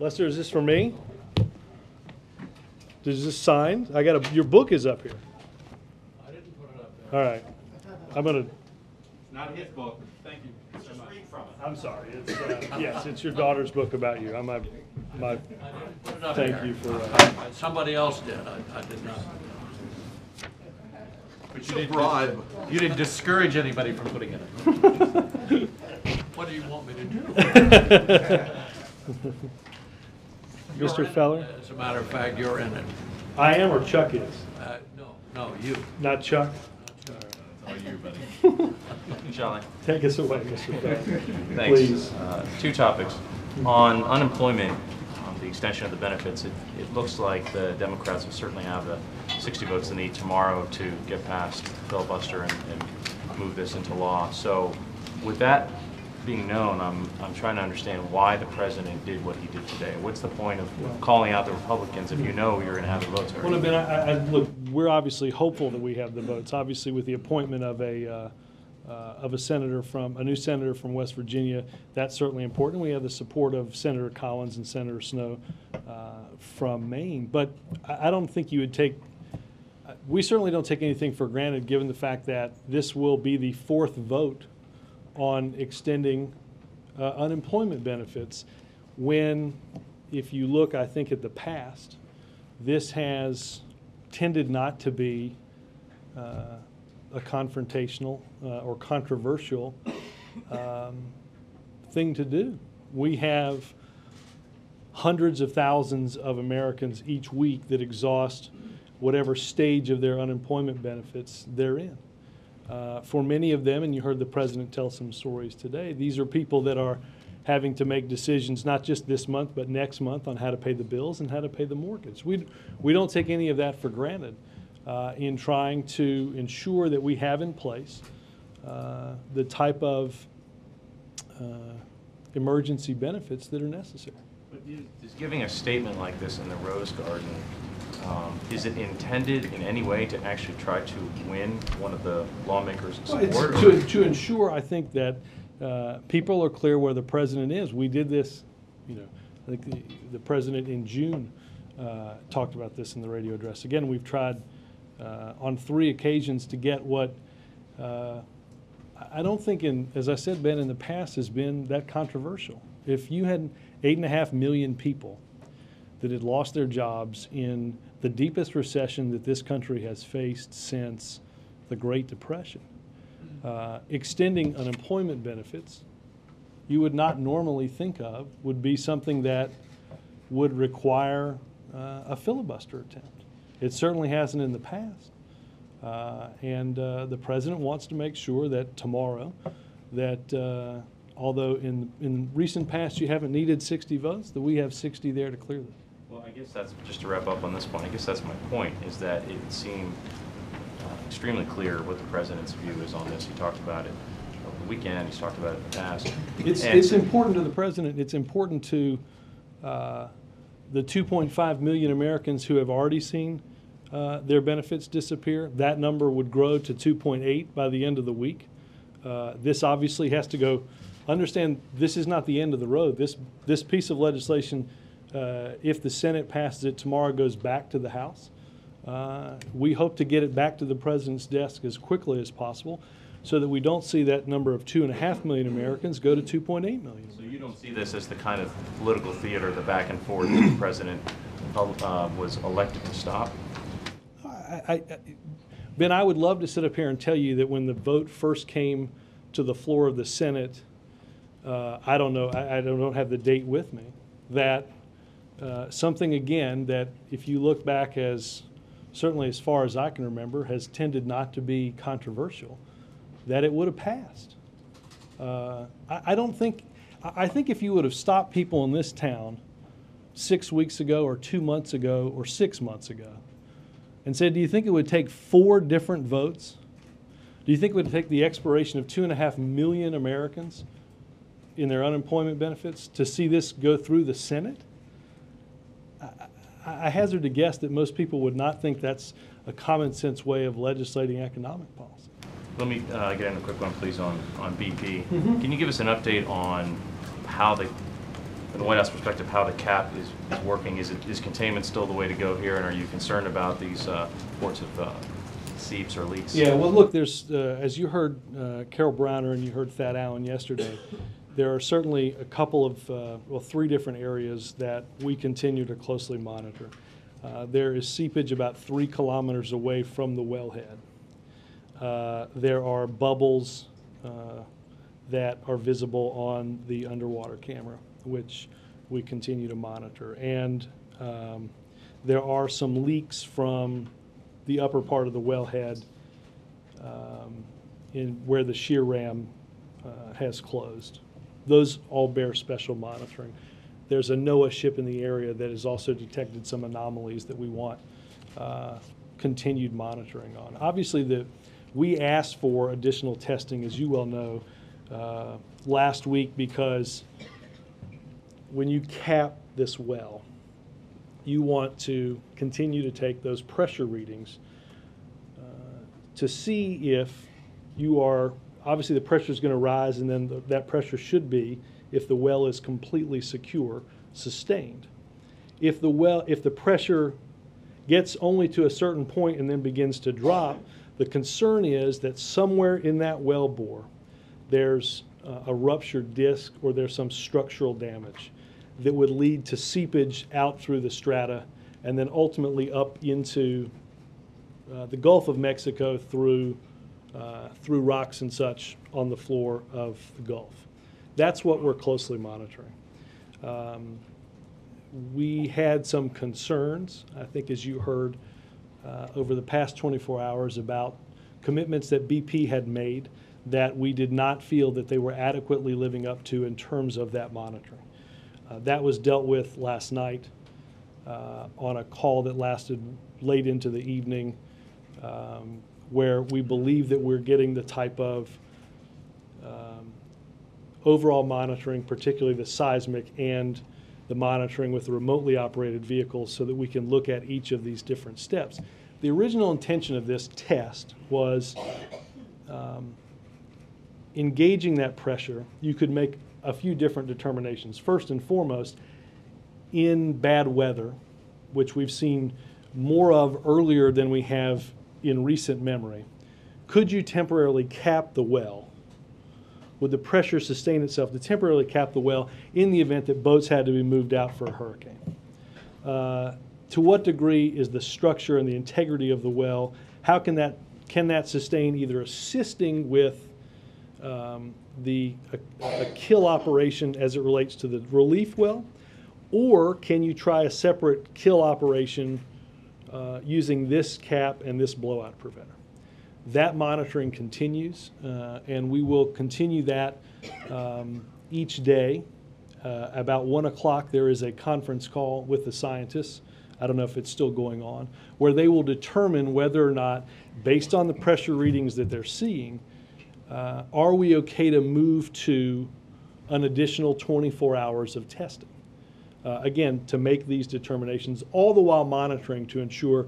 Lester, is this for me? Is this signed? Your book is up here. I didn't put it up there. All right. I'm going to. It's not his book. Thank you. Just read from it. I'm sorry. It's, yes, it's your daughter's book about you. I didn't put it up Thank there. you for Somebody else did. I did not. But you didn't discourage anybody from putting it in. What do you want me to do? Mr. Feller? As a matter of fact, you're in it. I am, or Chuck is? No, you. Not Chuck? Oh, you, buddy. Shall I? Take us away, Mr. Feller. Thanks. Please. Two topics. On unemployment, the extension of the benefits, it looks like the Democrats will certainly have the 60 votes they need tomorrow to get past filibuster and move this into law. So with that being known, I'm trying to understand why the president did what he did today. What's the point of calling out the Republicans if you know you're going to have the votes already? Well, Ben, look, we're obviously hopeful that we have the votes. Obviously, with the appointment of a new senator from West Virginia, that's certainly important. We have the support of Senator Collins and Senator Snowe from Maine. But I don't think you would take. We certainly don't take anything for granted, given the fact that this will be the fourth vote on extending unemployment benefits, when, if you look, I think, at the past, this has tended not to be a confrontational or controversial thing to do. We have hundreds of thousands of Americans each week that exhaust whatever stage of their unemployment benefits they're in. For many of them, and you heard the president tell some stories today, these are people that are having to make decisions not just this month but next month on how to pay the bills and how to pay the mortgage. We don't take any of that for granted in trying to ensure that we have in place the type of emergency benefits that are necessary. But is giving a statement like this in the Rose Garden, is it intended in any way to actually try to win one of the lawmakers' support? To ensure, I think, that people are clear where the president is. We did this, I think the president in June talked about this in the radio address. Again, we've tried on 3 occasions to get what I don't think, as I said, Ben, in the past has been that controversial. If you had 8.5 million people that had lost their jobs in the deepest recession that this country has faced since the Great Depression, extending unemployment benefits, you would not normally think of would be something that would require a filibuster attempt. It certainly hasn't in the past. And the president wants to make sure that tomorrow, that although in recent past you haven't needed 60 votes, that we have 60 there to clear this. Well, I guess that's, just to wrap up on this point, I guess that's my point, is that it seemed extremely clear what the president's view is on this. He talked about it over the weekend, he's talked about it in the past. It's important to the president, it's important to the 2.5 million Americans who have already seen their benefits disappear. That number would grow to 2.8 by the end of the week. This obviously has to go. Understand, this is not the end of the road. This piece of legislation, if the Senate passes it tomorrow, goes back to the House. We hope to get it back to the president's desk as quickly as possible, so that we don't see that number of 2.5 million Americans go to 2.8 million. So you don't see this as the kind of political theater, the back and forth that the president was elected to stop? Ben, I would love to sit up here and tell you that when the vote first came to the floor of the Senate, I don't know, I don't have the date with me, that something, again, that if you look back, as certainly as far as I can remember, has tended not to be controversial, that it would have passed. I think if you would have stopped people in this town 6 weeks ago or 2 months ago or 6 months ago and said, do you think it would take 4 different votes? Do you think it would take the expiration of 2.5 million Americans in their unemployment benefits to see this go through the Senate? I hazard to guess that most people would not think that's a common sense way of legislating economic policy. Let me get in a quick one, please, on BP. Can you give us an update on how the from the White House perspective, how the cap is working. Is containment still the way to go here, and are you concerned about these reports of seeps or leaks? Yeah, well, look, there's, as you heard Carol Browner and you heard Thad Allen yesterday, there are certainly a couple of, well, 3 different areas that we continue to closely monitor. There is seepage about 3 kilometers away from the wellhead. There are bubbles that are visible on the underwater camera, which we continue to monitor. And there are some leaks from the upper part of the wellhead in where the shear ram has closed. Those all bear special monitoring. There's a NOAA ship in the area that has also detected some anomalies that we want continued monitoring on. Obviously, we asked for additional testing, as you well know, last week, because when you cap this well, you want to continue to take those pressure readings to see if you are, obviously the pressure is going to rise, and then that pressure should be, if the well is completely secure, sustained. If the pressure gets only to a certain point and then begins to drop, the concern is that somewhere in that well bore there's a ruptured disc or there's some structural damage that would lead to seepage out through the strata and then ultimately up into the Gulf of Mexico through rocks and such on the floor of the Gulf. That's what we're closely monitoring. We had some concerns, I think, as you heard over the past 24 hours, about commitments that BP had made that we did not feel that they were adequately living up to in terms of that monitoring. That was dealt with last night on a call that lasted late into the evening, where we believe that we're getting the type of overall monitoring, particularly the seismic and the monitoring with the remotely operated vehicles, so that we can look at each of these different steps. The original intention of this test was engaging that pressure. You could make a few different determinations. First and foremost, in bad weather, which we've seen more of earlier than we have in recent memory, could you temporarily cap the well? Would the pressure sustain itself to temporarily cap the well in the event that boats had to be moved out for a hurricane? To what degree is the structure and the integrity of the well, how can that sustain either assisting with a kill operation as it relates to the relief well, or can you try a separate kill operation using this cap and this blowout preventer? That monitoring continues, and we will continue that each day. About 1 o'clock, there is a conference call with the scientists. I don't know if it's still going on, where they will determine whether or not, based on the pressure readings that they're seeing, are we okay to move to an additional 24 hours of testing? Again, to make these determinations, all the while monitoring to ensure,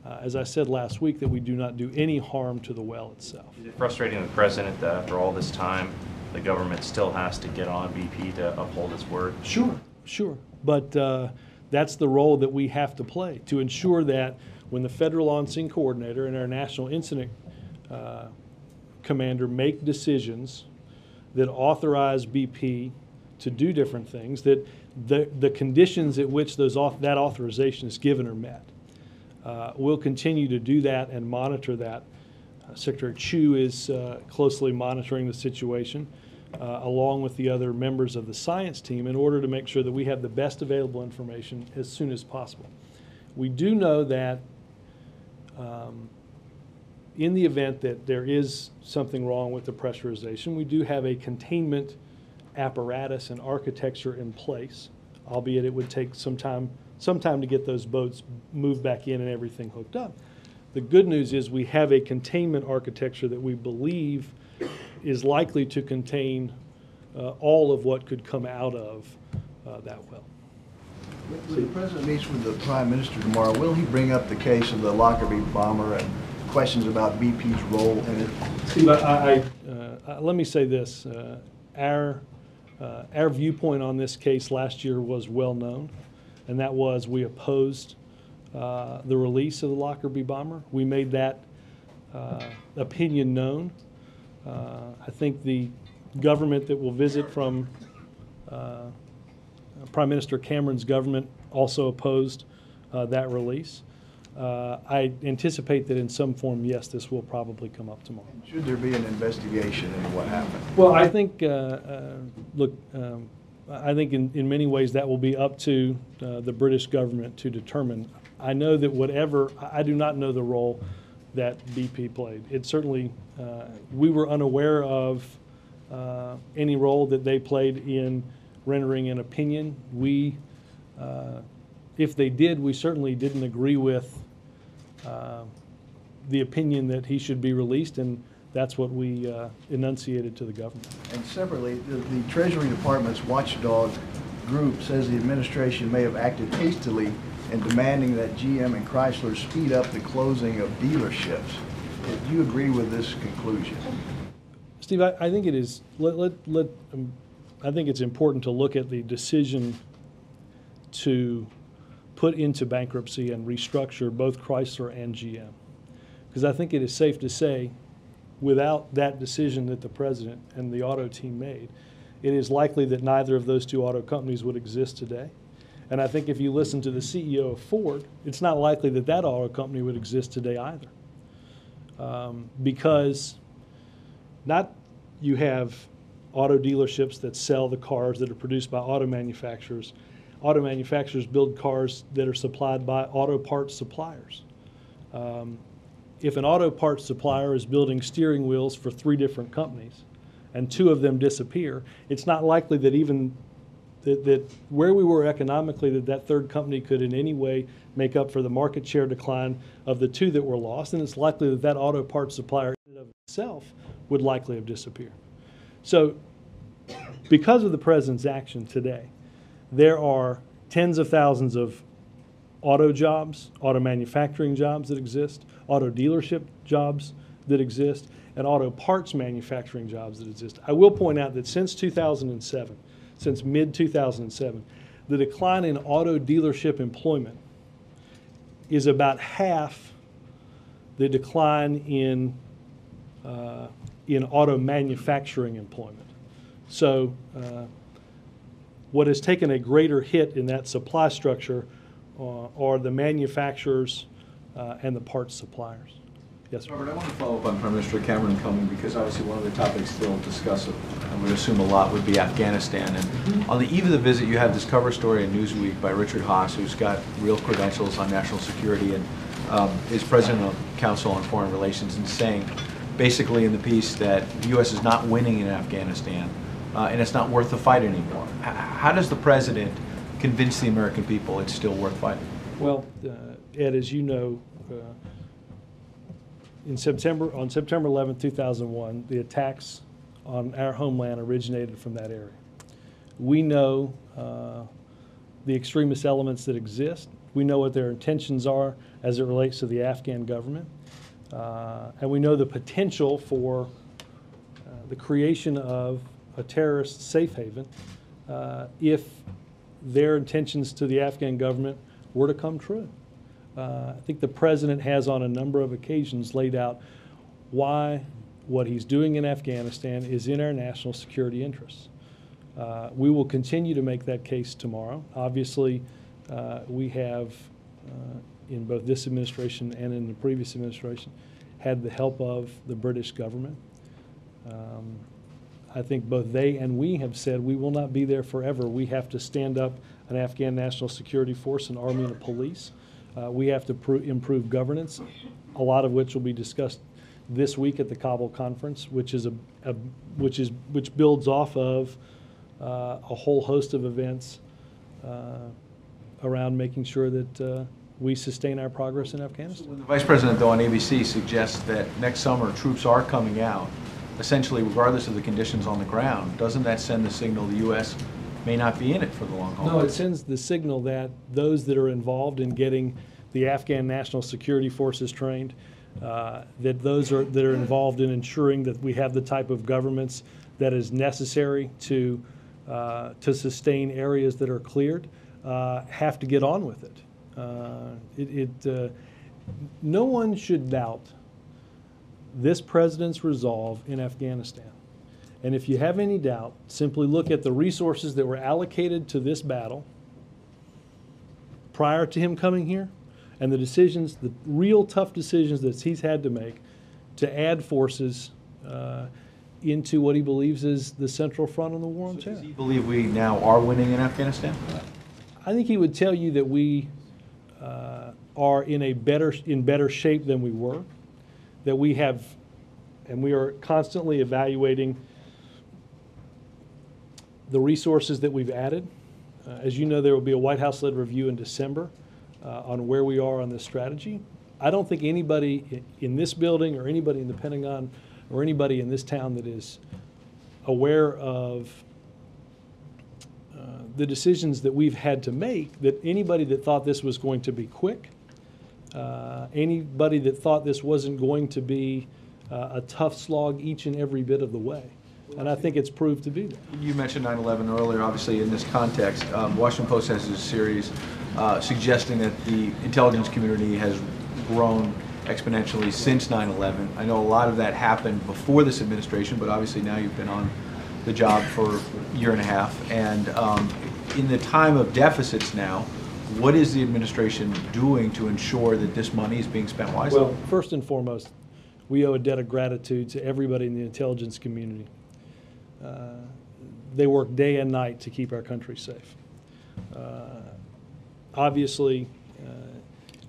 as I said last week, that we do not do any harm to the well itself. Is it frustrating to the President that after all this time, the government still has to get on BP to uphold its word? Sure. But that's the role that we have to play, to ensure that when the Federal On-Scene Coordinator and our National Incident Commander make decisions that authorize BP to do different things, that the conditions at which that authorization is given are met. We'll continue to do that and monitor that. Secretary Chu is closely monitoring the situation, along with the other members of the science team, in order to make sure that we have the best available information as soon as possible. We do know that in the event that there is something wrong with the pressurization, we do have a containment apparatus and architecture in place, albeit it would take some time to get those boats moved back in and everything hooked up. The good news is we have a containment architecture that we believe is likely to contain all of what could come out of that well. When the President meets with the Prime Minister tomorrow, will he bring up the case of the Lockerbie bomber and questions about BP's role in it? Steve, let me say this. Our Our viewpoint on this case last year was well known, and that was we opposed the release of the Lockerbie bomber. We made that opinion known. I think the government that will visit from Prime Minister Cameron's government also opposed that release. I anticipate that in some form, yes, this will probably come up tomorrow. Should there be an investigation into what happened? Well, I think, look, I think in many ways that will be up to the British government to determine. I know that I do not know the role that BP played. It certainly, we were unaware of any role that they played in rendering an opinion. We, if they did, we certainly didn't agree with the opinion that he should be released, and that's what we enunciated to the government. And separately, the Treasury Department's watchdog group says the administration may have acted hastily in demanding that GM and Chrysler speed up the closing of dealerships. Do you agree with this conclusion? Steve, I think it is. I think it's important to look at the decision to put into bankruptcy and restructure both Chrysler and GM, because I think it is safe to say, without that decision that the president and the auto team made, it is likely that neither of those two auto companies would exist today. And I think if you listen to the CEO of Ford, it's not likely that that auto company would exist today either. Because you have auto dealerships that sell the cars that are produced by auto manufacturers. Auto manufacturers build cars that are supplied by auto parts suppliers. If an auto parts supplier is building steering wheels for 3 different companies and 2 of them disappear, it's not likely that even that where we were economically, that third company could in any way make up for the market share decline of the 2 that were lost, and it's likely that that auto parts supplier in and of itself would likely have disappeared. So because of the president's action today, there are tens of thousands of auto jobs, auto manufacturing jobs that exist, auto dealership jobs that exist, and auto parts manufacturing jobs that exist. I will point out that since 2007, since mid-2007, the decline in auto dealership employment is about half the decline in auto manufacturing employment. So what has taken a greater hit in that supply structure are the manufacturers and the parts suppliers. Yes, sir. Robert, I want to follow up on Prime Minister Cameron coming, because obviously one of the topics they'll discuss, I would assume a lot, would be Afghanistan. And on the eve of the visit, you had this cover story in Newsweek by Richard Haas, who's got real credentials on national security and is president of Council on Foreign Relations, and saying basically in the piece that the U.S. is not winning in Afghanistan and it's not worth the fight anymore. How does the president convince the American people it's still worth fighting? Well, Ed, as you know, on September 11, 2001, the attacks on our homeland originated from that area. We know the extremist elements that exist. We know what their intentions are as it relates to the Afghan government. And we know the potential for the creation of a terrorist safe haven if their intentions to the Afghan government were to come true. I think the president has on a number of occasions laid out why what he's doing in Afghanistan is in our national security interests. We will continue to make that case tomorrow. Obviously, we have, in both this administration and in the previous administration, had the help of the British government. I think both they and we have said we will not be there forever. We have to stand up an Afghan national security force, an army and a police. We have to improve governance, a lot of which will be discussed this week at the Kabul conference, which which builds off of a whole host of events around making sure that we sustain our progress in Afghanistan. When the Vice President, though, on ABC suggests that next summer troops are coming out, essentially regardless of the conditions on the ground, doesn't that send the signal the U.S. may not be in it for the long haul? No, it sends the signal that those that are involved in getting the Afghan national security forces trained, that those that are involved in ensuring that we have the type of governments that is necessary to to sustain areas that are cleared, have to get on with it. No one should doubt this president's resolve in Afghanistan. And if you have any doubt, simply look at the resources that were allocated to this battle prior to him coming here, and the decisions, the real tough decisions that he's had to make to add forces into what he believes is the central front on the war on terror. Does he believe we now are winning in Afghanistan? I think he would tell you that we are in better shape than we were, that we have, and we are constantly evaluating the resources that we've added. As you know, there will be a White House-led review in December on where we are on this strategy. I don't think anybody in this building or anybody in the Pentagon or anybody in this town that is aware of the decisions that we've had to make, that anybody that thought this was going to be quick, anybody that thought this wasn't going to be a tough slog each and every bit of the way. And I think it's proved to be that. You mentioned 9/11 earlier, obviously in this context. Washington Post has a series suggesting that the intelligence community has grown exponentially since 9/11. I know a lot of that happened before this administration, but obviously now you've been on the job for a year and a half. And in the time of deficits now, what is the administration doing to ensure that this money is being spent wisely? Well, first and foremost, we owe a debt of gratitude to everybody in the intelligence community. They work day and night to keep our country safe. Obviously,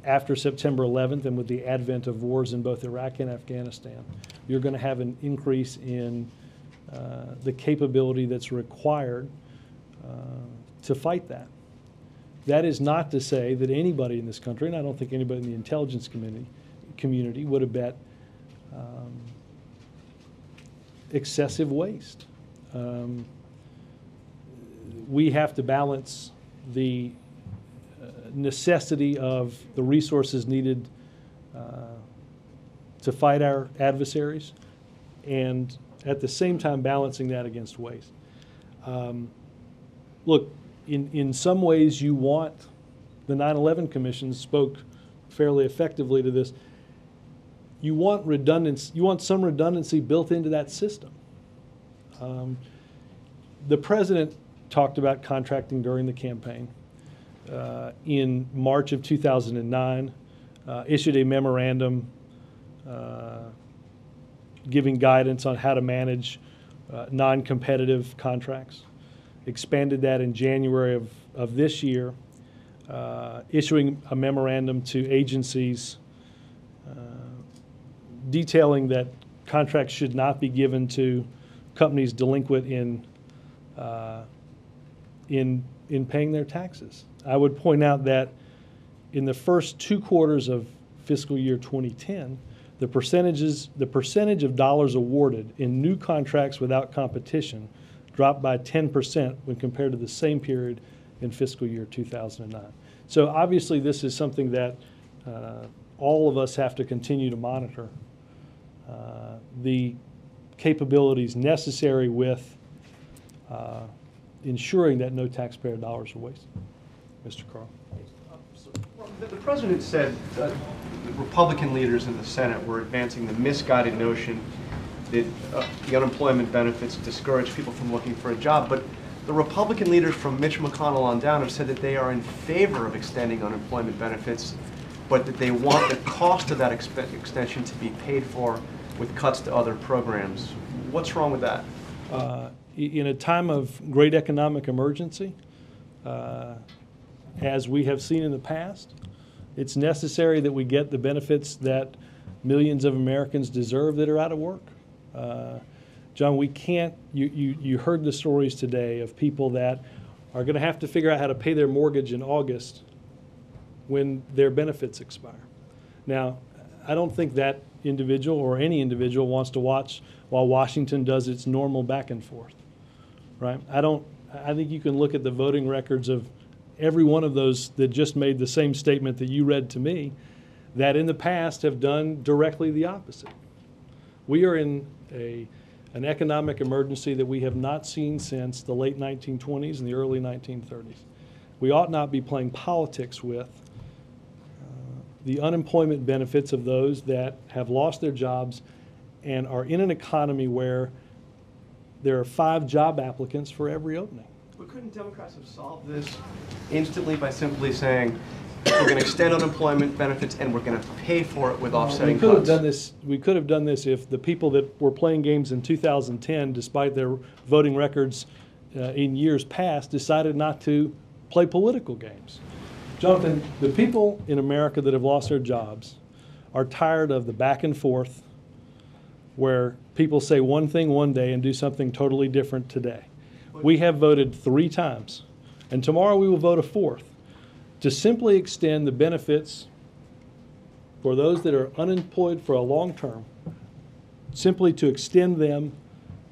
after September 11th and with the advent of wars in both Iraq and Afghanistan, you're going to have an increase in the capability that's required to fight that. That is not to say that anybody in this country, and I don't think anybody in the intelligence community would have bet excessive waste. We have to balance the necessity of the resources needed to fight our adversaries, and at the same time balancing that against waste. Look, in some ways you want, the 9/11 Commission spoke fairly effectively to this, you want redundancy, you want some redundancy built into that system. The president talked about contracting during the campaign. In March of 2009, issued a memorandum giving guidance on how to manage non-competitive contracts. Expanded that in January of this year, issuing a memorandum to agencies detailing that contracts should not be given to companies delinquent in paying their taxes. I would point out that in the first 2 quarters of fiscal year 2010, the percentage of dollars awarded in new contracts without competition dropped by 10% when compared to the same period in fiscal year 2009. So obviously this is something that all of us have to continue to monitor. The capabilities necessary with ensuring that no taxpayer dollars are wasted. Mr. Carl. The president said that the Republican leaders in the Senate were advancing the misguided notion that the unemployment benefits discourage people from looking for a job. But the Republican leaders from Mitch McConnell on down have said that they are in favor of extending unemployment benefits, but that they want the cost of that extension to be paid for with cuts to other programs. What's wrong with that? In a time of great economic emergency, as we have seen in the past, it's necessary that we get the benefits that millions of Americans deserve that are out of work. John, we can't, you heard the stories today of people that are going to have to figure out how to pay their mortgage in August when their benefits expire. Now, I don't think that individual or any individual wants to watch while Washington does its normal back and forth, right? I think you can look at the voting records of every one of those that just made the same statement that you read to me, that in the past have done directly the opposite. We are in a an economic emergency that we have not seen since the late 1920s and the early 1930s. We ought not be playing politics with the unemployment benefits of those that have lost their jobs and are in an economy where there are 5 job applicants for every opening. But couldn't Democrats have solved this instantly by simply saying, we're going to extend unemployment benefits and we're going to pay for it with offsetting We could have cuts? done this. We could have done this if the people that were playing games in 2010, despite their voting records in years past, decided not to play political games. Jonathan, the people in America that have lost their jobs are tired of the back and forth where people say one thing one day and do something totally different today. We have voted 3 times, and tomorrow we will vote a 4th, to simply extend the benefits for those that are unemployed for a long term, simply to extend them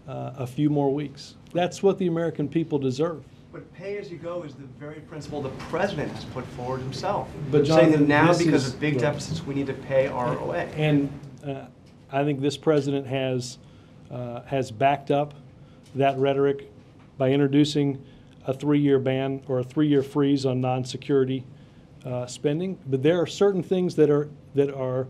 a few more weeks. That's what the American people deserve. But pay-as-you-go is the very principle the president has put forward himself. But saying that Jonathan, now, this because is- of big right. deficits, we need to pay our way. And I think this president has backed up that rhetoric by introducing a 3-year ban or a 3-year freeze on non-security spending. But there are certain things that are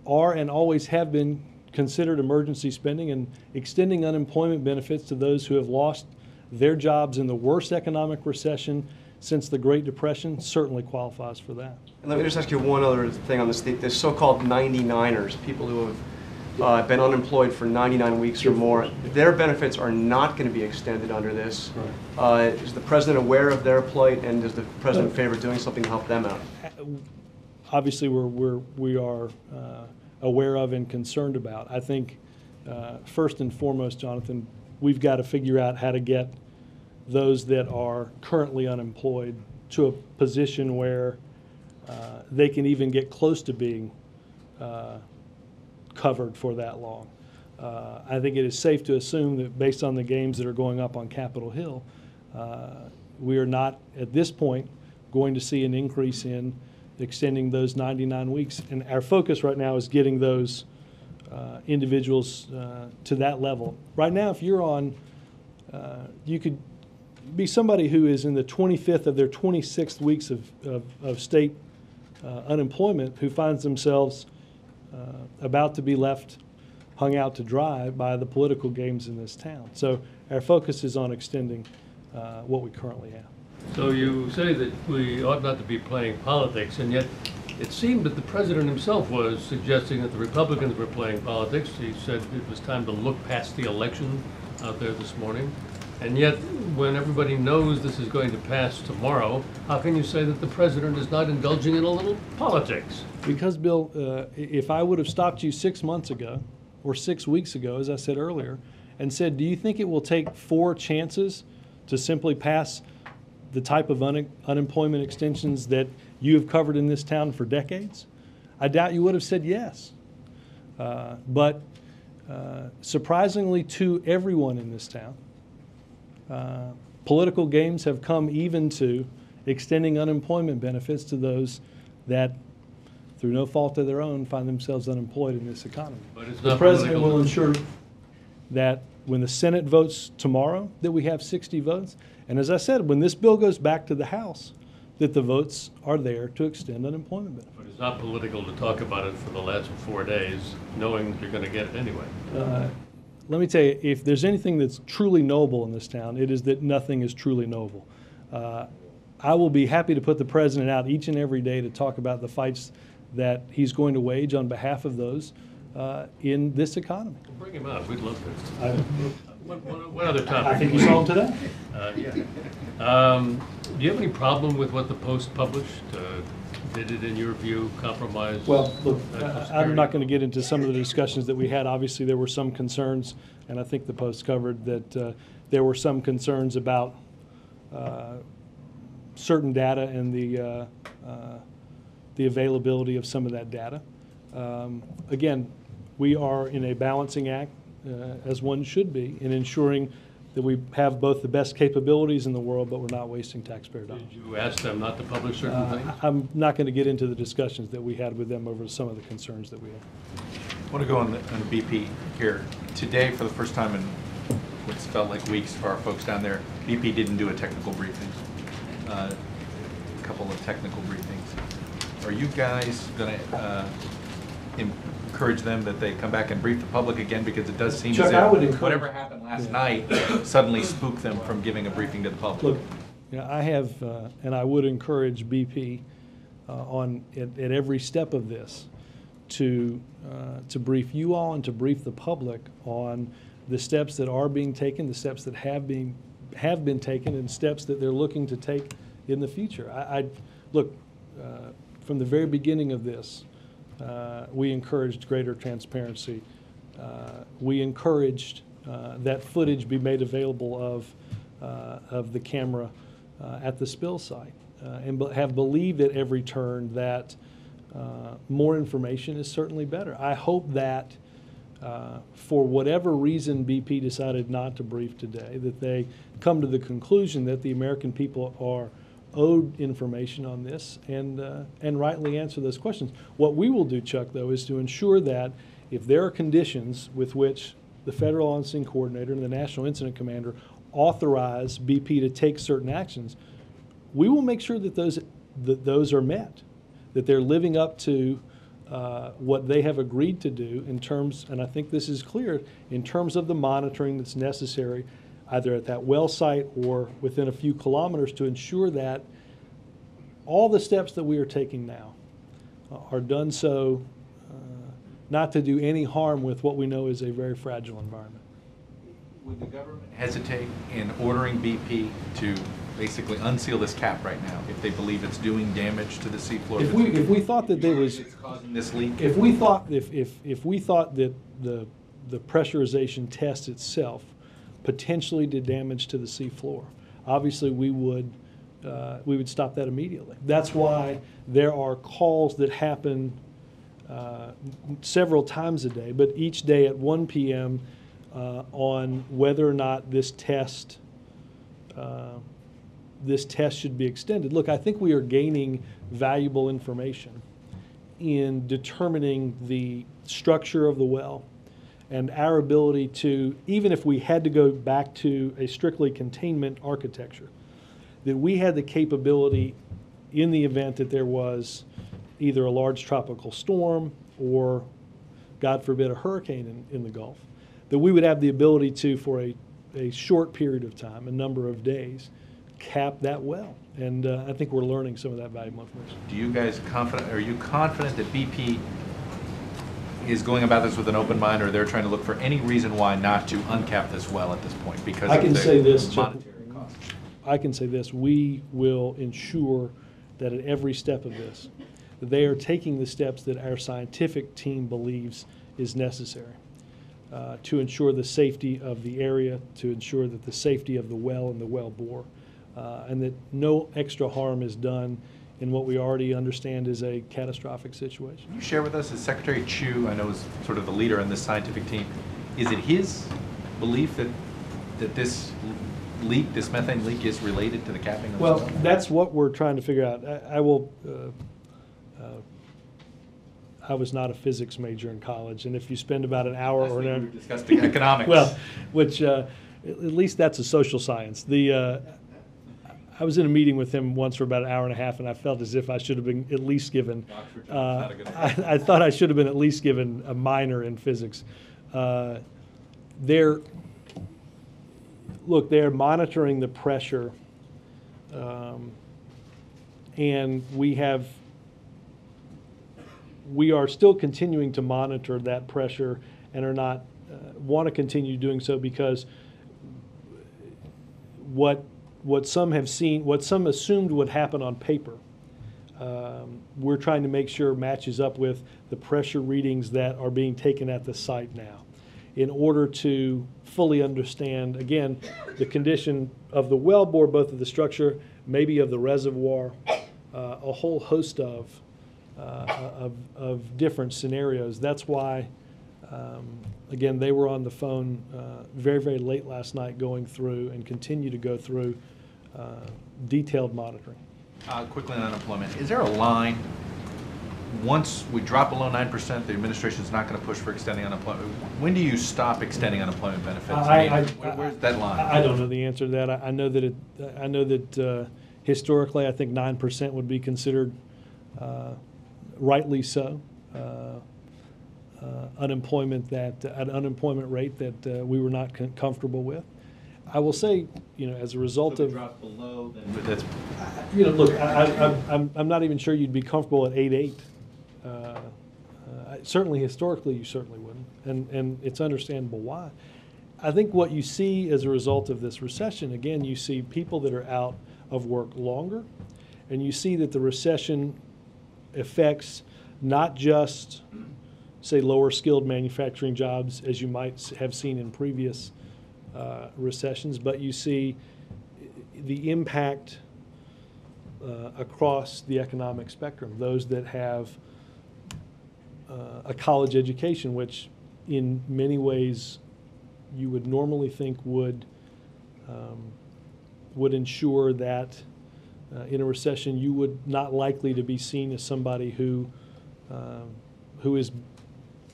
and always have been considered emergency spending, and extending unemployment benefits to those who have lost their jobs in the worst economic recession since the Great Depression certainly qualifies for that. And let me just ask you one other thing on this. The so-called 99ers, people who have been unemployed for 99 weeks or more, their benefits are not going to be extended under this. Is the president aware of their plight, and does the president favor doing something to help them out? Obviously, we are aware of and concerned about. I think first and foremost, Jonathan, we've got to figure out how to get those that are currently unemployed to a position where they can even get close to being covered for that long. I think it is safe to assume that based on the games that are going up on Capitol Hill, we are not at this point going to see an increase in extending those 99 weeks. And our focus right now is getting those individuals to that level. Right now, if you're on, you could be somebody who is in the 25th of their 26th weeks of state unemployment, who finds themselves about to be left hung out to dry by the political games in this town. So our focus is on extending what we currently have. So you say that we ought not to be playing politics, and yet it seemed that the president himself was suggesting that the Republicans were playing politics. He said it was time to look past the election out there this morning. And yet, when everybody knows this is going to pass tomorrow, how can you say that the president is not indulging in a little politics? Because, Bill, if I would have stopped you 6 months ago or 6 weeks ago, as I said earlier, and said, do you think it will take 4 chances to simply pass the type of unemployment extensions that you have covered in this town for decades? I doubt you would have said yes. But surprisingly to everyone in this town, political games have come even to extending unemployment benefits to those that, through no fault of their own, find themselves unemployed in this economy. But it's The not president political. will ensure that when the Senate votes tomorrow, that we have 60 votes. And as I said, when this bill goes back to the House, that the votes are there to extend unemployment benefits. But it's not political to talk about it for the last 4 days, knowing that you're going to get it anyway. Let me tell you, if there's anything that's truly noble in this town, it is that nothing is truly noble. I will be happy to put the president out each and every day to talk about the fights that he's going to wage on behalf of those in this economy. Bring him out. We'd love to. One other topic. I think you saw him today. Do you have any problem with what the Post published? Did it, in your view, compromise? Well, look, national I'm security? not going to get into some of the discussions that we had. Obviously, there were some concerns, and I think the Post covered that there were some concerns about certain data and the availability of some of that data. Again, we are in a balancing act, as one should be, in ensuring that we have both the best capabilities in the world, but we're not wasting taxpayer dollars. Did you ask them not to publish certain things? I'm not going to get into the discussions that we had with them over some of the concerns that we had. want to go on the BP here. Today, for the first time in what's felt like weeks for our folks down there, BP didn't do a technical briefing. A couple of technical briefings. Are you guys going to encourage them that they come back and brief the public again? Because it does seem Chuck, as I would if encourage- whatever happened last night suddenly spooked them from giving a briefing to the public. Look, I have, and I would encourage BP at every step of this to brief you all and to brief the public on the steps that are being taken, the steps that have been taken, and steps that they're looking to take in the future. Look, from the very beginning of this, we encouraged greater transparency. We encouraged that footage be made available of the camera at the spill site, and have believed at every turn that more information is certainly better. I hope that for whatever reason BP decided not to brief today, that they come to the conclusion that the American people are owed information on this and rightly answer those questions. What we will do, Chuck, though, is to ensure that if there are conditions with which the Federal On-Scene Coordinator and the National Incident Commander authorize BP to take certain actions, we will make sure that those are met, that they're living up to what they have agreed to do in terms, and I think this is clear, in terms of the monitoring that's necessary either at that well site or within a few kilometers to ensure that all the steps that we are taking now are done so not to do any harm with what we know is a very fragile environment. Would the government hesitate in ordering BP to basically unseal this cap right now if they believe it's doing damage to the seafloor? If we thought that there was, it's causing this leak. if we thought that the pressurization test itself potentially did damage to the seafloor, obviously we would stop that immediately. That's why there are calls that happen several times a day, but each day at 1 p.m. On whether or not this test should be extended. Look, I think we are gaining valuable information in determining the structure of the well and our ability to, even if we had to go back to a strictly containment architecture, that we had the capability in the event that there was either a large tropical storm or, God forbid, a hurricane in the Gulf, that we would have the ability to, for a short period of time, a number of days, cap that well. And I think we're learning some of that valuable information. Do you guys are you confident that BP is going about this with an open mind, or they're trying to look for any reason why not to uncap this well at this point because I can of say the this, monetary cost? I can say this, we will ensure that at every step of this, that they are taking the steps that our scientific team believes is necessary to ensure the safety of the area, to ensure that the safety of the well and the well bore, and that no extra harm is done in what we already understand is a catastrophic situation. Can you share with us, as Secretary Chu, I know, is sort of the leader in this scientific team, is it his belief that this leak, this methane leak, is related to the capping of the well? That's what we're trying to figure out. I was not a physics major in college, and if you spend about an hour or an hour discussing economics, well, which at least that's a social science. I was in a meeting with him once for about an hour and a half, and I felt as if I should have been at least given. I thought I should have been at least given a minor in physics. They're monitoring the pressure, and we are still continuing to monitor that pressure and are not want to continue doing so because what some have seen, what some assumed would happen on paper, we're trying to make sure matches up with the pressure readings that are being taken at the site now in order to fully understand, again, the condition of the wellbore, both of the structure, maybe of the reservoir, a whole host of different scenarios. That's why, again, they were on the phone very, very late last night going through and continue to go through detailed monitoring. Quickly on unemployment, is there a line once we drop below 9%, the administration's not going to push for extending unemployment. When do you stop extending unemployment benefits? Where's that line? I don't know the answer to that. I know that historically, I think 9% would be considered rightly so. An unemployment rate that we were not comfortable with. I will say, as a result of drop below, then that's look, I'm not even sure you'd be comfortable at 8.8. Certainly, historically, you certainly wouldn't, and it's understandable why. I think what you see as a result of this recession, again, you see people that are out of work longer, and you see that the recession affects not just, say, lower skilled manufacturing jobs, as you might have seen in previous recessions, but you see the impact across the economic spectrum. Those that have a college education, which in many ways you would normally think would ensure that in a recession you would not likely to be seen as somebody who is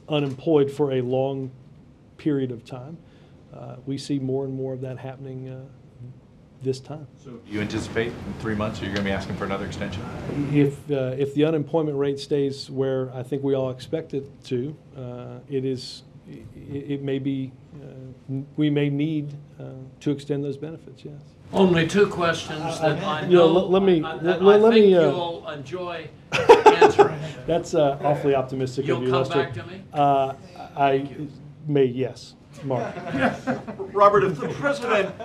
unemployed for a long period of time. We see more and more of that happening this time. So do you anticipate in 3 months you're going to be asking for another extension? If the unemployment rate stays where I think we all expect it to, it may be, we may need to extend those benefits, yes. Only two questions that I know, let me you'll enjoy answering. That's awfully optimistic of you, You'll come Lester. back to me? I may, yes. Mark. Robert, if the president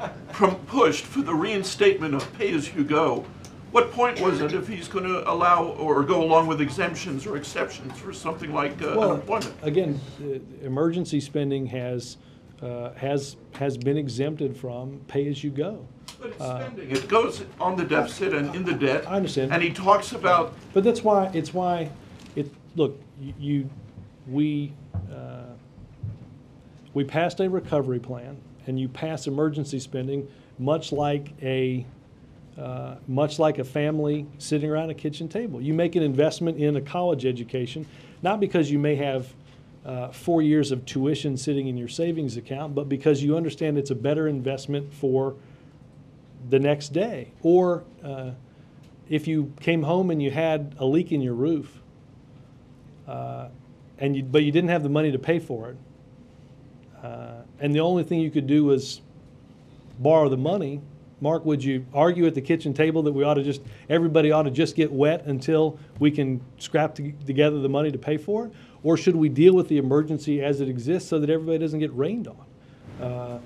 pushed for the reinstatement of pay-as-you-go, what point was it if he's going to allow or go along with exemptions or exceptions for something like unemployment? Again, emergency spending has been exempted from pay-as-you-go. But it's spending. It goes on the deficit and in the debt. I understand. And he talks about... But that's why, look, we passed a recovery plan, and you pass emergency spending much like a family sitting around a kitchen table. You make an investment in a college education, not because you may have 4 years of tuition sitting in your savings account, but because you understand it's a better investment for the next day. Or if you came home and you had a leak in your roof, but you didn't have the money to pay for it, and the only thing you could do was borrow the money, Mark, would you argue at the kitchen table that everybody ought to just get wet until we can scrap together the money to pay for it? Or should we deal with the emergency as it exists so that everybody doesn't get rained on?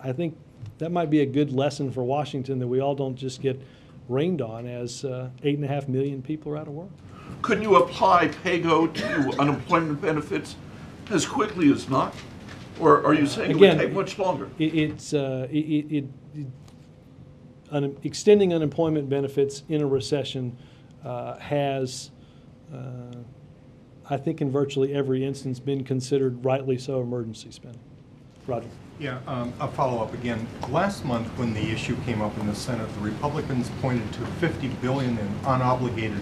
I think that might be a good lesson for Washington, that we all don't just get rained on as 8.5 million people are out of work. Couldn't you apply PAYGO to unemployment benefits as quickly as not? Or are you saying Again, it would take much longer? Extending unemployment benefits in a recession has, I think in virtually every instance, been considered rightly so emergency spending. Roger. Yeah, a follow-up again. Last month when the issue came up in the Senate, the Republicans pointed to $50 billion in unobligated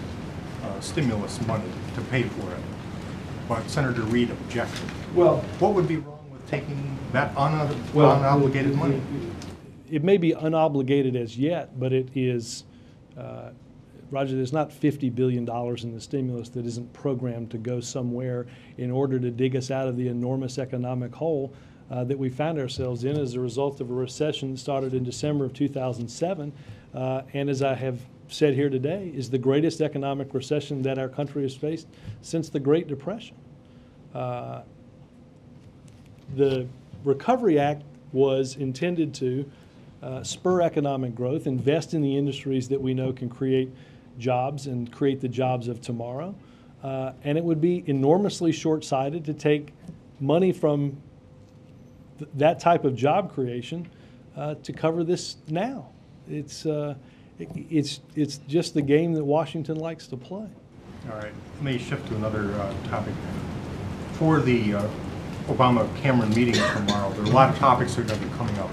stimulus money to pay for it. But Senator Reid objected. Well, what would be wrong with taking that unobligated money? It may be unobligated as yet, but it is, Roger, there's not $50 billion in the stimulus that isn't programmed to go somewhere in order to dig us out of the enormous economic hole that we found ourselves in as a result of a recession that started in December of 2007, and as I have said here today, is the greatest economic recession that our country has faced since the Great Depression. The Recovery Act was intended to spur economic growth, invest in the industries that we know can create jobs and create the jobs of tomorrow. And it would be enormously short-sighted to take money from that type of job creation to cover this now. It's just the game that Washington likes to play. All right, let me shift to another topic. For the Obama-Cameron meeting tomorrow, there are a lot of topics that are going to be coming up.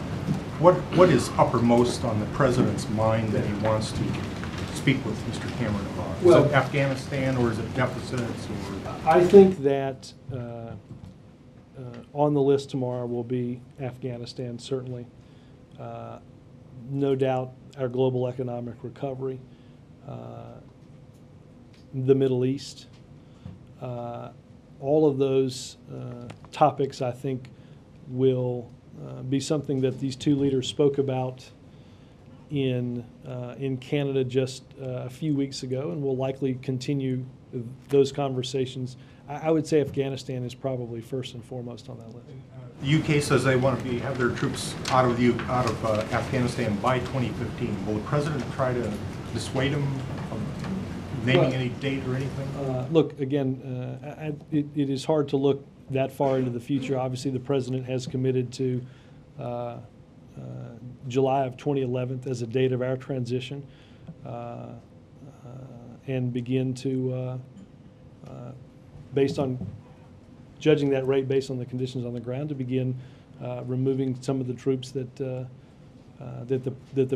What is uppermost on the president's mind that he wants to speak with Mr. Cameron about? Well- Is it Afghanistan, or is it deficits, or? I think that on the list tomorrow will be Afghanistan, certainly. No doubt our global economic recovery, the Middle East. All of those topics, I think, will be something that these two leaders spoke about in Canada just a few weeks ago, and will likely continue those conversations. I would say Afghanistan is probably first and foremost on that list. The UK says they want to have their troops out of Afghanistan by 2015. Will the president try to dissuade him from naming any date or anything? Look, again, it is hard to look that far into the future. Obviously, the president has committed to July of 2011 as a date of our transition, and begin to, based on judging that rate based on the conditions on the ground, to begin removing some of the troops that the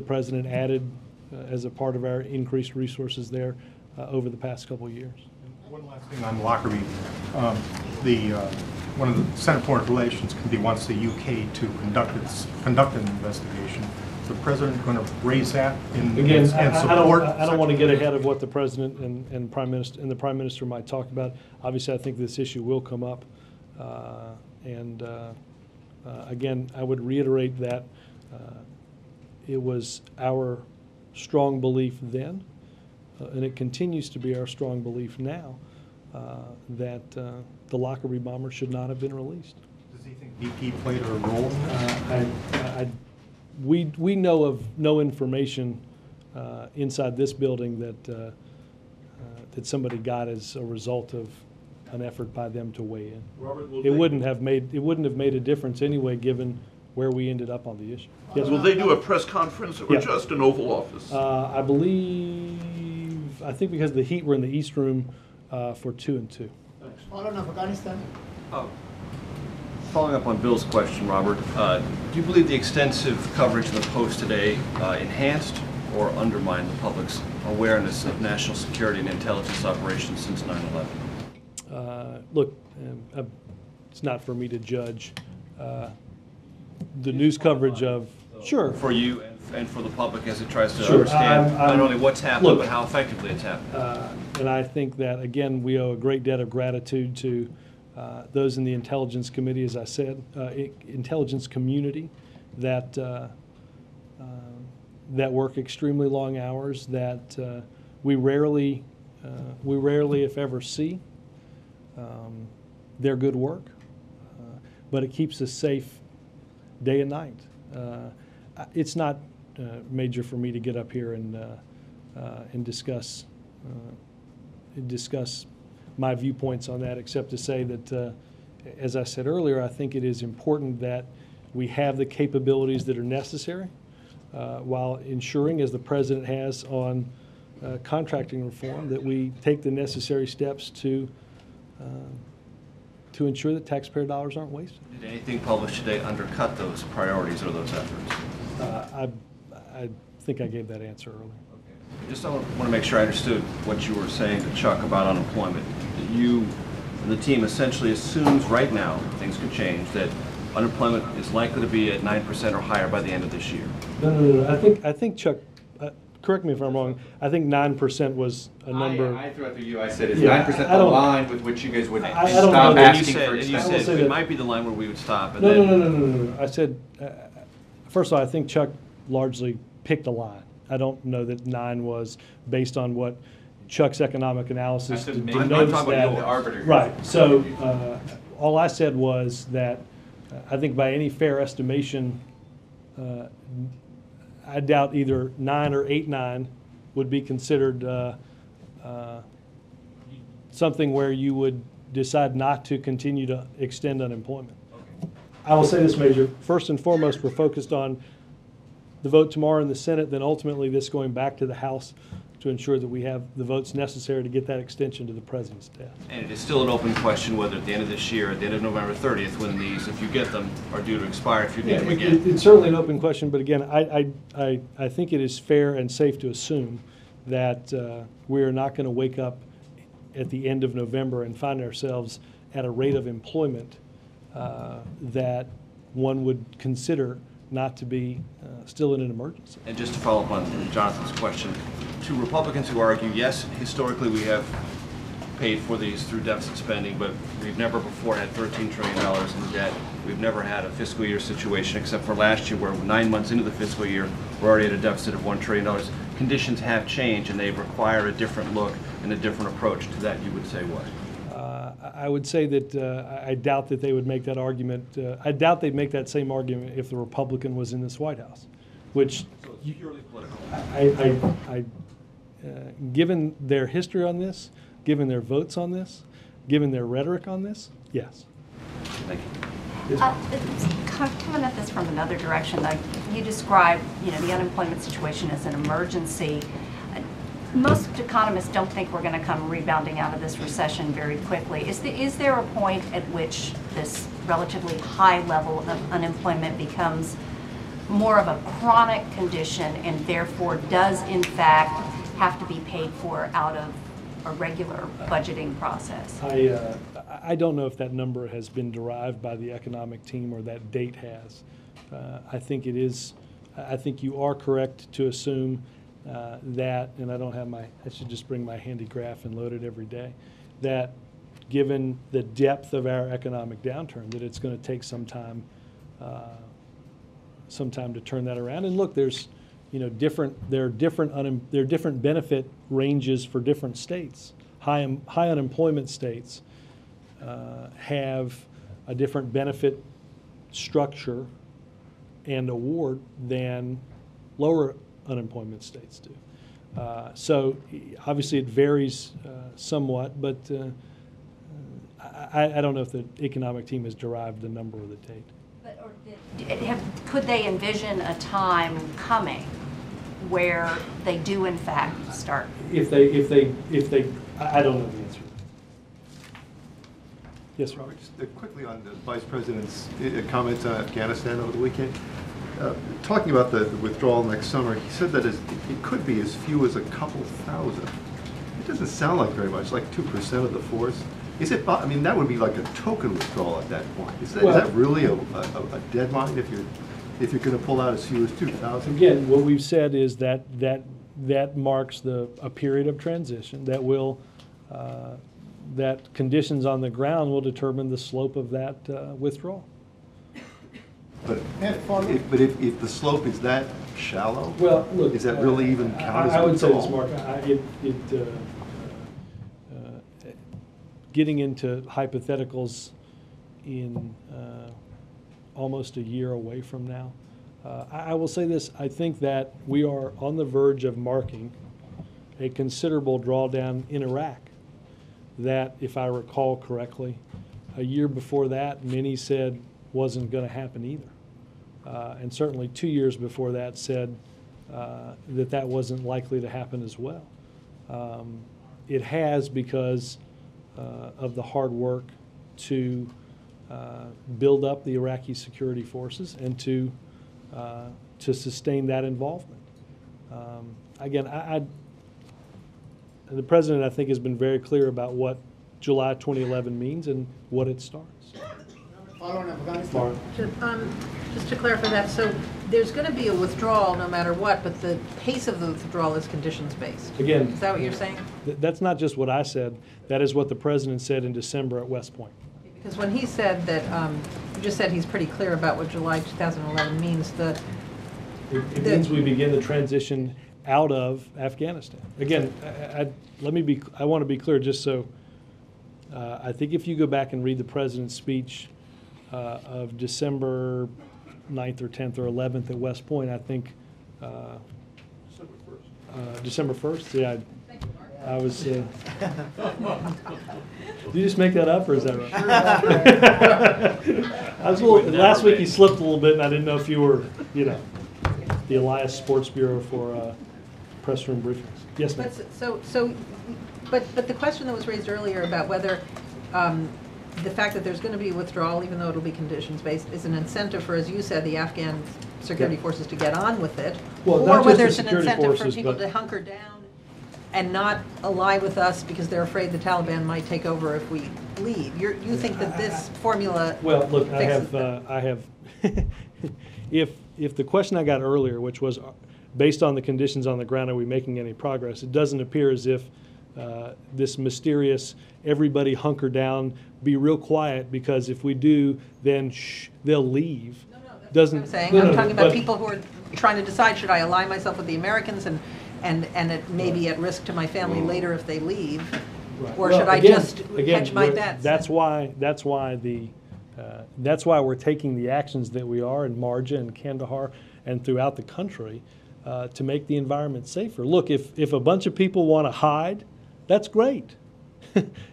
president added as a part of our increased resources there over the past couple of years. One last thing on Lockerbie. One of the Senate Foreign Relations Committee wants the UK to conduct an investigation. Is the president going to raise that and support? I don't want to get ahead of what the president and the prime minister might talk about. Obviously, I think this issue will come up, again, I would reiterate that it was our strong belief then, and it continues to be our strong belief now, that the Lockerbie bomber should not have been released. Does he think BP played a role in that? We know of no information inside this building that that somebody got as a result of an effort by them to weigh in. Robert, It wouldn't have made a difference anyway, given where we ended up on the issue. Yes, will they do a press conference or Yeah. just an Oval Office? I think because of the heat, we're in the East Room for 2 and 2. On Afghanistan. Following up on Bill's question, Robert, do you believe the extensive coverage in the Post today enhanced or undermined the public's awareness of national security and intelligence operations since 9/11? Look, it's not for me to judge the news coverage of. Sure. For you and for the public as it tries to Sure. understand not only what's happened, look, but how effectively it's happened. And I think that, again, we owe a great debt of gratitude to those in the Intelligence Committee, as I said, intelligence community that that work extremely long hours, that we rarely, if ever, see their good work, but it keeps us safe day and night. It's not major for me to get up here and discuss my viewpoints on that, except to say that, as I said earlier, I think it is important that we have the capabilities that are necessary while ensuring, as the president has on contracting reform, that we take the necessary steps to ensure that taxpayer dollars aren't wasted. Did anything published today undercut those priorities or those efforts? I think I gave that answer earlier. Just I want to make sure I understood what you were saying to Chuck about unemployment. That you and the team essentially assumes right now, things could change, that unemployment is likely to be at 9% or higher by the end of this year. No. I think Chuck, correct me if I'm wrong, I think 9% was a number. I threw it to you. I said, is Yeah, 9% I the don't- line with which you guys would I don't stop know. asking for And you extensions? said that- it might be the line where we would stop. And No. I said, first of all, I think Chuck largely picked a line. I don't know that 9 was based on what Chuck's economic analysis I said maybe- denotes I'm talking that. about the arbiter. Right. So all I said was that I think by any fair estimation, I doubt either 9 or 8.9 would be considered something where you would decide not to continue to extend unemployment. I will say this, Major. First and foremost, we're focused on the vote tomorrow in the Senate, then ultimately this going back to the House to ensure that we have the votes necessary to get that extension to the president's desk. And it is still an open question whether at the end of this year, at the end of November 30th, when these, if you get them, are due to expire, if you need them again. It's certainly an open question, but again, I think it is fair and safe to assume that we're not going to wake up at the end of November and find ourselves at a rate of employment that one would consider not to be still in an emergency. And just to follow up on Jonathan's question, to Republicans who argue, yes, historically we have paid for these through deficit spending, but we've never before had $13 trillion in debt. We've never had a fiscal year situation except for last year where 9 months into the fiscal year, we're already at a deficit of $1 trillion. Conditions have changed and they require a different look and a different approach. To that, you would say what? I would say that I doubt that they would make that argument. I doubt they'd make that same argument if the Republican was in this White House, which So it's purely political. Given their history on this, given their votes on this, given their rhetoric on this, yes. Thank you. Coming at this from another direction, like you described, the unemployment situation as an emergency. Most economists don't think we're going to come rebounding out of this recession very quickly. Is there a point at which this relatively high level of unemployment becomes more of a chronic condition and therefore does in fact have to be paid for out of a regular budgeting process? I don't know if that number has been derived by the economic team or that date has. I think it is. I think you are correct to assume that, and I should just bring my handy graph and load it every day, that given the depth of our economic downturn, that it's going to take some time to turn that around. And look, there are different benefit ranges for different states. High unemployment states have a different benefit structure and award than lower unemployment states do. So obviously it varies somewhat, but I don't know if the economic team has derived the number or the date. Could they envision a time coming where they do in fact start? If they, I don't know the answer. Yes, Robert. Just quickly on the Vice President's comments on Afghanistan over the weekend. Talking about the withdrawal next summer, he said that it could be as few as a couple thousand. It doesn't sound like very much, like 2% of the force. Is it? I mean, that would be like a token withdrawal at that point. Is that really a deadline if you're going to pull out as few as 2,000? Again, what we've said is that marks a period of transition that will that conditions on the ground will determine the slope of that withdrawal. But if the slope is that shallow, well, look, is that really even count as I would say withdrawal? this, Mark. Getting into hypotheticals in almost a year away from now, I will say this. I think that we are on the verge of marking a considerable drawdown in Iraq that, if I recall correctly, a year before that, many said wasn't going to happen either. And certainly 2 years before that said that wasn't likely to happen as well. It has because of the hard work to build up the Iraqi security forces and to sustain that involvement. Again, the President, I think, has been very clear about what July 2011 means and what it starts. Just to clarify that, so there's going to be a withdrawal no matter what, but the pace of the withdrawal is conditions-based. Again, is that what you're saying? That's not just what I said. That is what the President said in December at West Point. Because when he said that, you just said he's pretty clear about what July 2011 means. It means we begin the transition out of Afghanistan. Again, I want to be clear, just so I think if you go back and read the President's speech of December 9th or 10th or 11th at West Point, I think December 1st. Yeah, I was. Did you just make that up, or is that right? I was a little. Last week he slipped a little bit, and I didn't know if you were, the Elias Sports Bureau for press room briefings. Yes, ma'am. But the question that was raised earlier about whether the fact that there's going to be a withdrawal, even though it'll be conditions-based, is an incentive for, as you said, the Afghan security forces to get on with it, well, or whether it's an incentive for people to hunker down and not ally with us because they're afraid the Taliban might take over if we leave. You think that this formula Well, look, fixes that? I have, if the question I got earlier, which was based on the conditions on the ground, are we making any progress? It doesn't appear as if this mysterious, everybody hunker down, be real quiet, because if we do, then they'll leave. No, that's doesn't, what I'm saying. no, I'm no, talking about but- people who are trying to decide, should I ally myself with the Americans and it may be at risk to my family later if they leave? Right. Or Well, should I again- just again, hedge my we're- bets? That's why we're taking the actions that we are in Marja and Kandahar and throughout the country to make the environment safer. Look, if a bunch of people want to hide, that's great.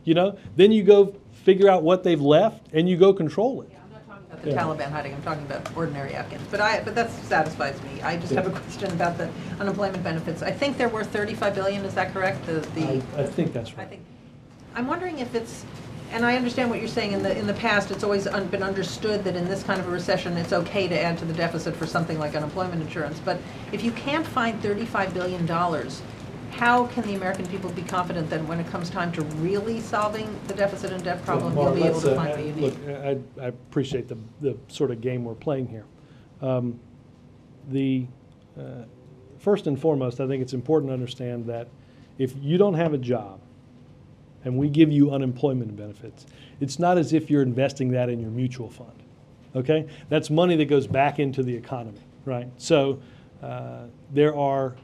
You know, then you go figure out what they've left and you go control it. Yeah, I'm not talking about the Taliban hiding, I'm talking about ordinary Afghans. But that satisfies me. I just have a question about the unemployment benefits. I think they're worth $35 billion, is that correct? I think that's right. I'm wondering if it's, and I understand what you're saying, in the past, it's always been understood that in this kind of a recession, it's okay to add to the deficit for something like unemployment insurance. But if you can't find $35 billion, how can the American people be confident that when it comes time to really solving the deficit and debt problem, you'll be able to find what you need? Look, I appreciate the sort of game we're playing here. First and foremost, I think it's important to understand that if you don't have a job and we give you unemployment benefits, it's not as if you're investing that in your mutual fund, okay? That's money that goes back into the economy, right? So there are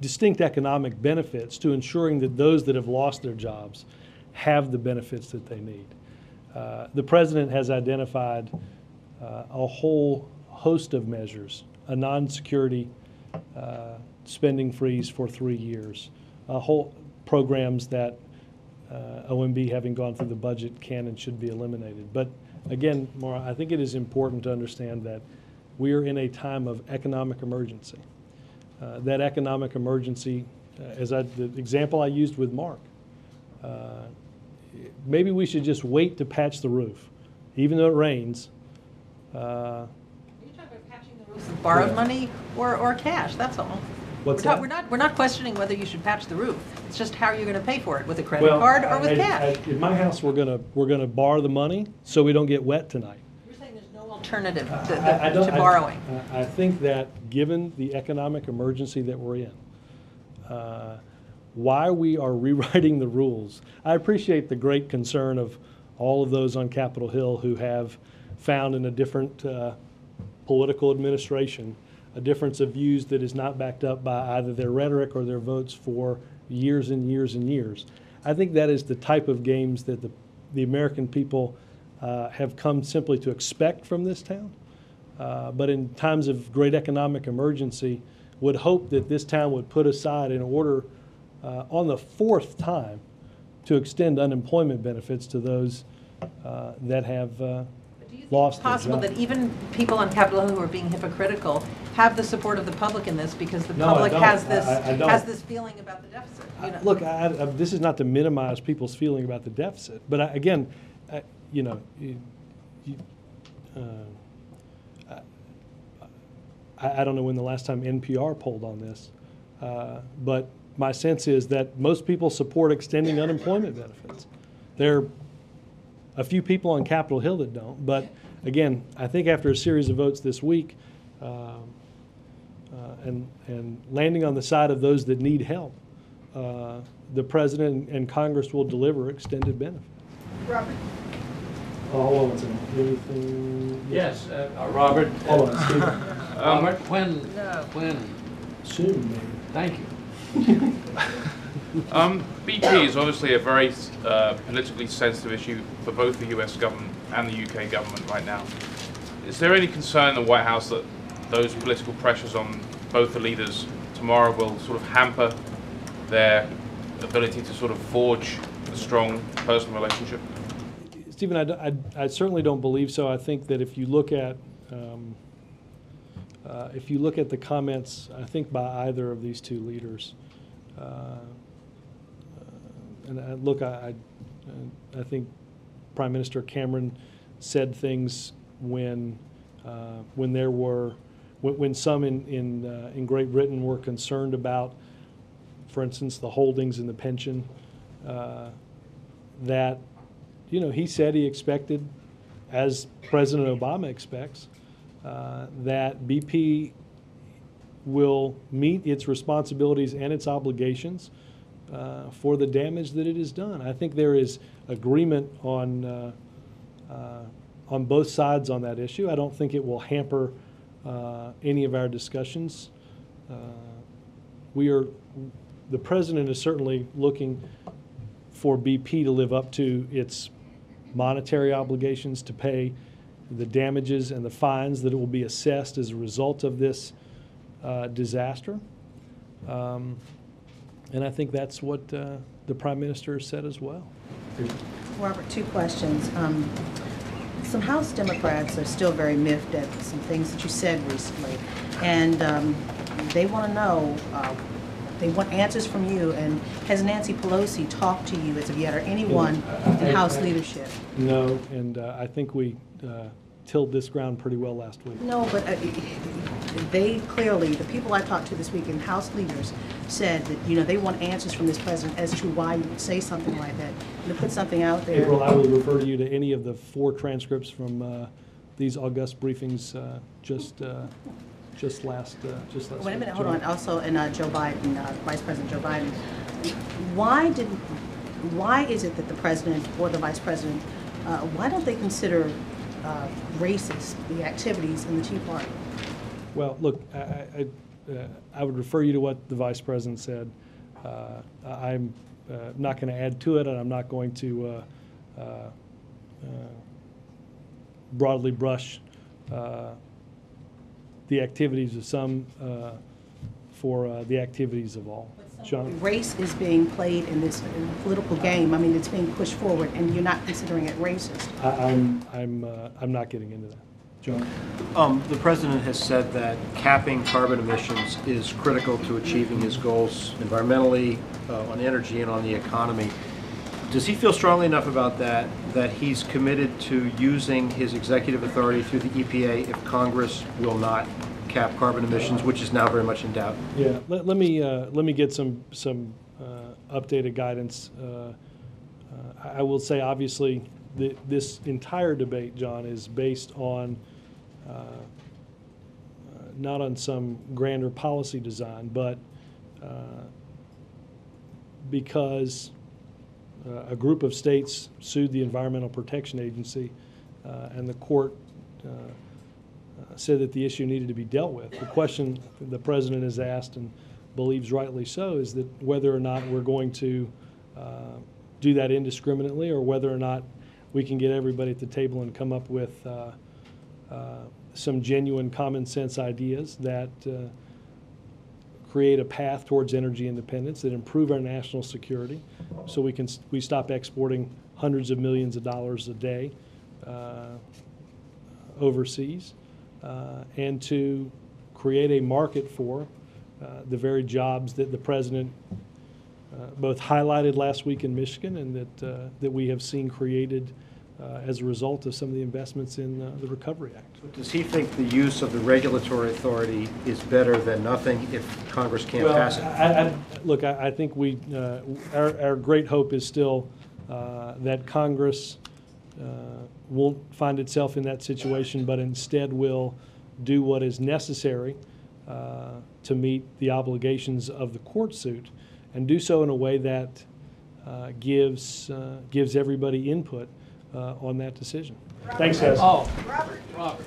distinct economic benefits to ensuring that those that have lost their jobs have the benefits that they need. The president has identified a whole host of measures, a non-security spending freeze for 3 years, a whole programs that OMB, having gone through the budget, can and should be eliminated. But again, Maura, I think it is important to understand that we are in a time of economic emergency. That economic emergency, the example I used with Mark, maybe we should just wait to patch the roof, even though it rains. Are you talking about patching the roof with borrowed money or cash? That's all. What's that? We're not questioning whether you should patch the roof. It's just how you're going to pay for it, with a credit card or with cash. In my house, we're gonna borrow the money so we don't get wet tonight. You're saying there's no alternative to borrowing. I think that given the economic emergency that we're in, why we are rewriting the rules, I appreciate the great concern of all of those on Capitol Hill who have found in a different political administration a difference of views that is not backed up by either their rhetoric or their votes for years and years and years. I think that is the type of games that the American people have come simply to expect from this town. But in times of great economic emergency, would hope that this town would put aside in order on the 4th time to extend unemployment benefits to those that have lost their Possible job. that even people on Capitol Hill who are being hypocritical have the support of the public in this, because the public has this feeling about the deficit. You know? Look, this is not to minimize people's feeling about the deficit, but I don't know when the last time NPR polled on this, but my sense is that most people support extending unemployment benefits. There are a few people on Capitol Hill that don't, but again, I think after a series of votes this week, and landing on the side of those that need help, the President and Congress will deliver extended benefits. Robert? Hold on, anything? Yes, Robert. Hold on, Stephen. Robert, when? Soon, maybe. Thank you. BP is obviously a very politically sensitive issue for both the US government and the UK government right now. Is there any concern in the White House that those political pressures on both the leaders tomorrow will sort of hamper their ability to sort of forge a strong personal relationship? Stephen, I certainly don't believe so. I think that if you look at the comments, I think by either of these two leaders, I think Prime Minister Cameron said things when some in Great Britain were concerned about for instance, the holdings and the pension, that, you know, he said he expected, as President Obama expects, that BP will meet its responsibilities and its obligations for the damage that it has done. I think there is agreement on both sides on that issue. I don't think it will hamper any of our discussions. The President is certainly looking for BP to live up to its monetary obligations, to pay the damages and the fines that it will be assessed as a result of this disaster. And I think that's what the Prime Minister said as well. Robert, two questions. Some House Democrats are still very miffed at some things that you said recently, and they want to know, they want answers from you. And has Nancy Pelosi talked to you as of yet, or anyone in House leadership? No, and I think we tilled this ground pretty well last week. No, but they clearly, the people I talked to this week, and House leaders, said that, you know, they want answers from this president as to why you would say something like that, and to put something out there. April, I will refer you to any of the 4 transcripts from these august briefings just last Wait a minute, week. hold on. Also, and Joe Biden, Vice President Joe Biden, why is it that the president or the vice president, why don't they consider racist the activities in the Tea Party? Well, look, I would refer you to what the vice president said. I'm not going to add to it, and I'm not going to broadly brush the activities of some for the activities of all. John? Race is being played in this political game. I mean, it's being pushed forward, and you're not considering it racist. I'm not getting into that. John? The President has said that capping carbon emissions is critical to achieving his goals environmentally, on energy, and on the economy. Does he feel strongly enough about that he's committed to using his executive authority through the EPA if Congress will not cap carbon emissions, which is now very much in doubt? Yeah, let me get some updated guidance. I will say, obviously, this entire debate, John, is based on not on some grander policy design, but because a group of states sued the Environmental Protection Agency, and the court said that the issue needed to be dealt with. The question the President has asked, and believes rightly so, is that whether or not we're going to do that indiscriminately, or whether or not we can get everybody at the table and come up with some genuine common sense ideas that create a path towards energy independence, that improve our national security, so we stop exporting hundreds of millions of dollars a day overseas, and to create a market for the very jobs that the President both highlighted last week in Michigan, and that we have seen created as a result of some of the investments in the Recovery Act. Does he think the use of the regulatory authority is better than nothing if Congress can't pass it? Look, I think our great hope is still that Congress won't find itself in that situation, but instead will do what is necessary to meet the obligations of the court suit, and do so in a way that gives everybody input on that decision. Robert. Thanks, guys. Robert.